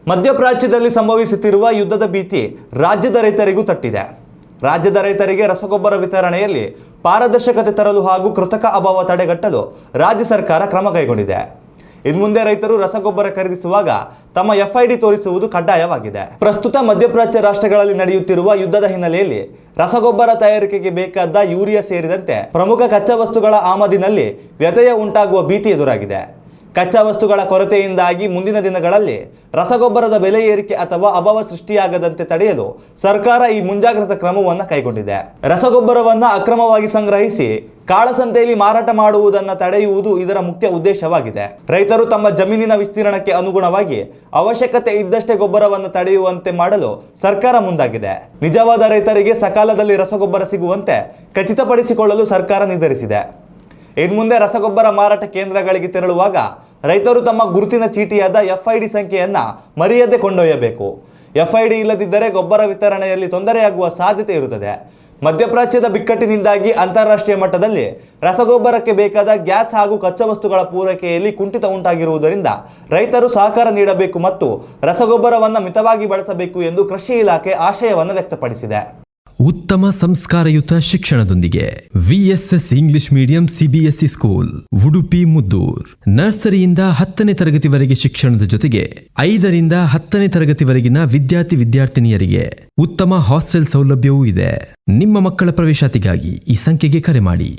ಮಧ್ಯಪ್ರಾಚ್ಯದಲ್ಲಿ ಸಂಭವಿಸುತ್ತಿರುವ ಯುದ್ಧದ ಭೀತಿ ರಾಜ್ಯದ ರೈತರಿಗೂ ತಟ್ಟಿದೆ. ರಾಜ್ಯದ ರೈತರಿಗೆ ರಸಗೊಬ್ಬರ ವಿತರಣೆಯಲ್ಲಿ ಪಾರದರ್ಶಕತೆ ತರಲು ಹಾಗೂ ಕೃತಕ ಅಭಾವ ತಡೆಗಟ್ಟಲು ರಾಜ್ಯ ಸರ್ಕಾರ ಕ್ರಮ ಕೈಗೊಂಡಿದೆ. ಇನ್ಮುಂದೆ ರೈತರು ರಸಗೊಬ್ಬರ ಖರೀದಿಸುವಾಗ ತಮ್ಮ FID ತೋರಿಸುವುದು ಕಡ್ಡಾಯವಾಗಿದೆ. ಪ್ರಸ್ತುತ ಮಧ್ಯಪ್ರಾಚ್ಯ ರಾಷ್ಟ್ರಗಳಲ್ಲಿ ನಡೆಯುತ್ತಿರುವ ಯುದ್ಧದ ಹಿನ್ನೆಲೆಯಲ್ಲಿ ರಸಗೊಬ್ಬರ ತಯಾರಿಕೆಗೆ ಬೇಕಾದ ಯೂರಿಯಾ ಸೇರಿದಂತೆ ಪ್ರಮುಖ ಕಚ್ಚಾ ವಸ್ತುಗಳ ಆಮದಿನಲ್ಲಿ ವ್ಯತ್ಯಯ ಉಂಟಾಗುವ ಭೀತಿ ಎದುರಾಗಿದೆ. ಕಚ್ಚಾ ವಸ್ತುಗಳ ಕೊರತೆಯಿಂದಾಗಿ ಮುಂದಿನ ದಿನಗಳಲ್ಲಿ ರಸಗೊಬ್ಬರದ ಬೆಲೆ ಏರಿಕೆ ಅಥವಾ ಅಭಾವ ಸೃಷ್ಟಿಯಾಗದಂತೆ ತಡೆಯಲು ಸರ್ಕಾರ ಈ ಮುಂಜಾಗ್ರತಾ ಕ್ರಮವನ್ನು ಕೈಗೊಂಡಿದೆ. ರಸಗೊಬ್ಬರವನ್ನು ಅಕ್ರಮವಾಗಿ ಸಂಗ್ರಹಿಸಿ ಕಾಳಸಂತೆಯಲ್ಲಿ ಮಾರಾಟ ಮಾಡುವುದನ್ನು ತಡೆಯುವುದು ಇದರ ಮುಖ್ಯ ಉದ್ದೇಶವಾಗಿದೆ. ರೈತರು ತಮ್ಮ ಜಮೀನಿನ ವಿಸ್ತೀರ್ಣಕ್ಕೆ ಅನುಗುಣವಾಗಿ ಅವಶ್ಯಕತೆ ಇದ್ದಷ್ಟೇ ಗೊಬ್ಬರವನ್ನು ತಡೆಯುವಂತೆ ಮಾಡಲು ಸರ್ಕಾರ ಮುಂದಾಗಿದೆ. ನಿಜವಾದ ರೈತರಿಗೆ ಸಕಾಲದಲ್ಲಿ ರಸಗೊಬ್ಬರ ಸಿಗುವಂತೆ ಖಚಿತಪಡಿಸಿಕೊಳ್ಳಲು ಸರ್ಕಾರ ನಿರ್ಧರಿಸಿದೆ. ಇನ್ಮುಂದೆ ರಸಗೊಬ್ಬರ ಮಾರಾಟ ಕೇಂದ್ರಗಳಿಗೆ ತೆರಳುವಾಗ ರೈತರು ತಮ್ಮ ಗುರುತಿನ ಚೀಟಿಯಾದ FID ಸಂಖ್ಯೆಯನ್ನು ಮರೆಯದೆ ಕೊಂಡೊಯ್ಯಬೇಕು. FID ಇಲ್ಲದಿದ್ದರೆ ಗೊಬ್ಬರ ವಿತರಣೆಯಲ್ಲಿ ತೊಂದರೆಯಾಗುವ ಸಾಧ್ಯತೆ ಇರುತ್ತದೆ. ಮಧ್ಯಪ್ರಾಚ್ಯದ ಬಿಕ್ಕಟ್ಟಿನಿಂದಾಗಿ ಅಂತಾರಾಷ್ಟ್ರೀಯ ಮಟ್ಟದಲ್ಲಿ ರಸಗೊಬ್ಬರಕ್ಕೆ ಬೇಕಾದ ಗ್ಯಾಸ್ ಹಾಗೂ ಕಚ್ಚಾ ವಸ್ತುಗಳ ಪೂರೈಕೆಯಲ್ಲಿ ಕುಂಠಿತ ಉಂಟಾಗಿರುವುದರಿಂದ ರೈತರು ಸಹಕಾರ ನೀಡಬೇಕು ಮತ್ತು ರಸಗೊಬ್ಬರವನ್ನು ಮಿತವಾಗಿ ಬಳಸಬೇಕು ಎಂದು ಕೃಷಿ ಇಲಾಖೆ ಆಶಯವನ್ನು ವ್ಯಕ್ತಪಡಿಸಿದೆ. ಉತ್ತಮ ಸಂಸ್ಕಾರಯುತ ಶಿಕ್ಷಣದೊಂದಿಗೆ VSS English medium CBSE school Udupi Muddur. ನರ್ಸರಿಯಿಂದ 10ನೇ ತರಗತಿವರೆಗೆ ಶಿಕ್ಷಣದ ಜೊತೆಗೆ 5ರಿಂದ 10ನೇ ತರಗತಿವರೆಗಿನ ವಿದ್ಯಾರ್ಥಿನಿಯರಿಗೆ ಉತ್ತಮ ಹಾಸ್ಟೆಲ್ ಸೌಲಭ್ಯವೂ ಇದೆ. ನಿಮ್ಮ ಮಕ್ಕಳ ಪ್ರವೇಶಾತಿಗಾಗಿ ಈ ಸಂಖ್ಯೆಗೆ ಕರೆ ಮಾಡಿ.